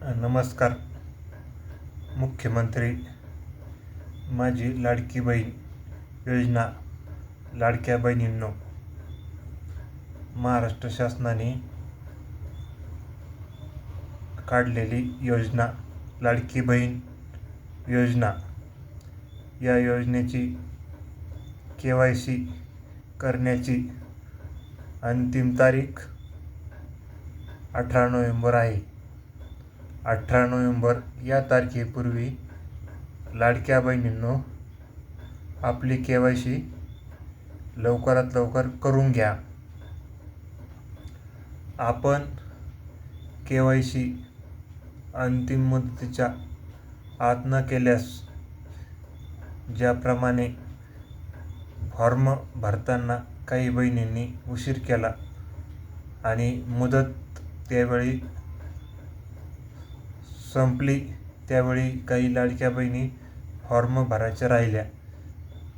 नमस्कार. मुख्यमंत्री माझी लाडकी बहीण योजना लाडक्या बहिणींनो, महाराष्ट्र शासनाने काढलेली योजना लाडकी बहीण योजना, या योजनेची KYC करण्याची अंतिम तारीख 18 नोव्हेंबर आहे. 18 नोव्हेंबर या तारखेपूर्वी लाडक्या बहिणींनो आपली KYC लवकरात लवकर करून घ्या. आपण KYC अंतिम मुदतीच्या आत न केल्यास, ज्याप्रमाणे फॉर्म भरताना काही बहिणींनी उशीर केला आणि मुदत त्यावेळी संपली, त्यावेळी काही लाडक्या बहिणी फॉर्म भरायच्या राहिल्या,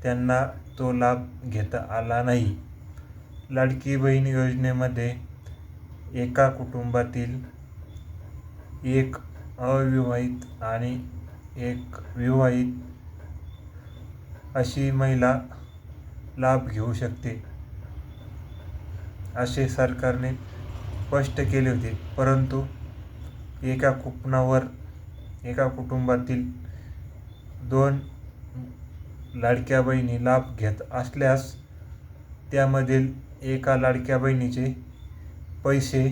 त्यांना तो लाभ घेता आला नाही. लाडकी बहीण योजनेमध्ये एका कुटुंबातील एक अविवाहित आणि एक विवाहित अशी महिला लाभ घेऊ शकते, असे सरकारने स्पष्ट केले होते. परंतु एका कुटुंबातील 2 लाडक्या बहिणी लाभ घेत असल्यास त्यामधील एका लाडक्या बहिणीचे पैसे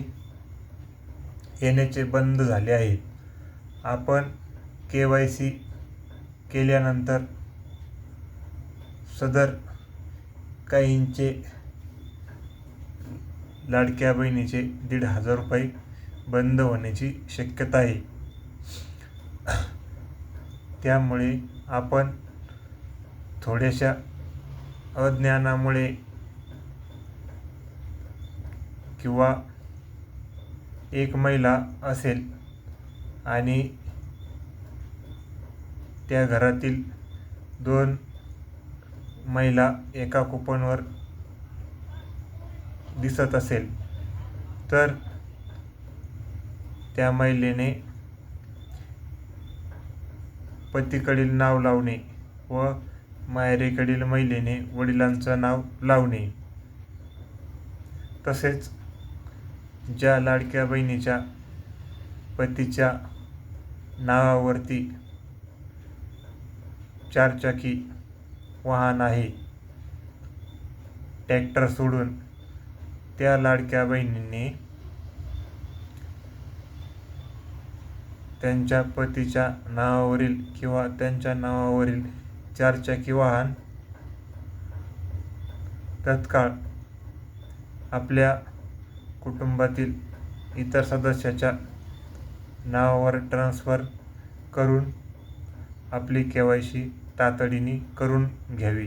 येण्याचे बंद झाले आहेत. आपण KYC केल्यानंतर सदर काहींचे लाडक्या बहिणीचे 1,500 रुपये बंद होण्याची शक्यता आहे. त्यामुळे आपण थोड्याशा अज्ञानामुळे किंवा एक महिला असेल आणि त्या घरातील 2 महिला एका कुपनवर दिसत असेल, तर त्या महिलेने पतीकडील नाव लावणे व माहेरीकडील महिलेने वडिलांचं नाव लावणे. तसेच ज्या लाडक्या बहिणीच्या पतीच्या नावावरती 4चाकी वाहन आहे, ट्रॅक्टर सोडून, त्या लाडक्या बहिणींनी त्यांच्या पतीच्या नावावरील किंवा त्यांच्या नावावरील 4चाकी वाहन तत्काळ आपल्या कुटुंबातील इतर सदस्याच्या नावावर ट्रान्स्फर करून आपली KYC तातडीने करून घ्यावी.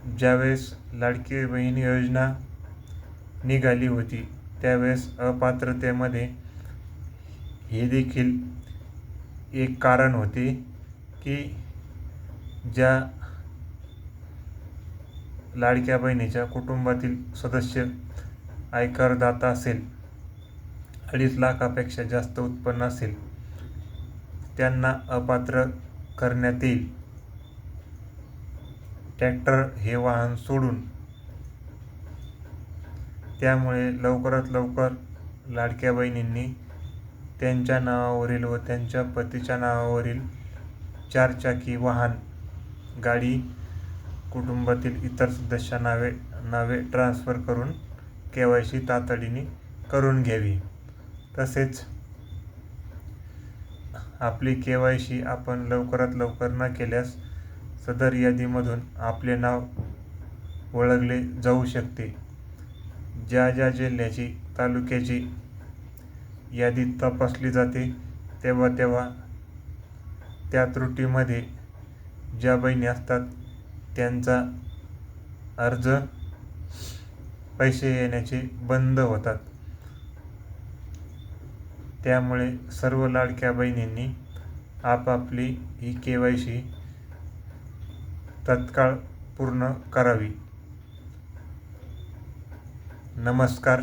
ज्यावेळेस लाडकी बहीण योजना निघाली होती, त्यावेळेस अपात्रतेमध्ये हे देखील एक कारण होते की ज्या लाडक्या बहिणीच्या कुटुंबातील सदस्य आयकरदाता असेल, 2.5 लाखापेक्षा जास्त उत्पन्न असेल, त्यांना अपात्र करण्यात येईल. ट्रॅक्टर हे वाहन सोडून. त्यामुळे लवकरात लवकर लाडक्या बहिणींनी त्यांच्या नावावरील व त्यांच्या पतीच्या नावावरील 4चाकी वाहन गाडी कुटुंबातील इतर सदस्यांना नावे ट्रान्स्फर करून KYC तातडीने करून घ्यावी. तसेच आपली KYC आपण लवकरात लवकर न केल्यास सदर यादीमधून आपले नाव वगळले जाऊ शकते. ज्या जिल्ह्याची, तालुक्याची यादी तपासली जाते, तेव्हा त्या त्रुटीमध्ये ज्या बहिणी असतात त्यांचा अर्ज पैसे येण्याचे बंद होतात. त्यामुळे सर्व लाडक्या बहिणींनी आपापली ही KYC तत्काळ पूर्ण करावी. नमस्कार.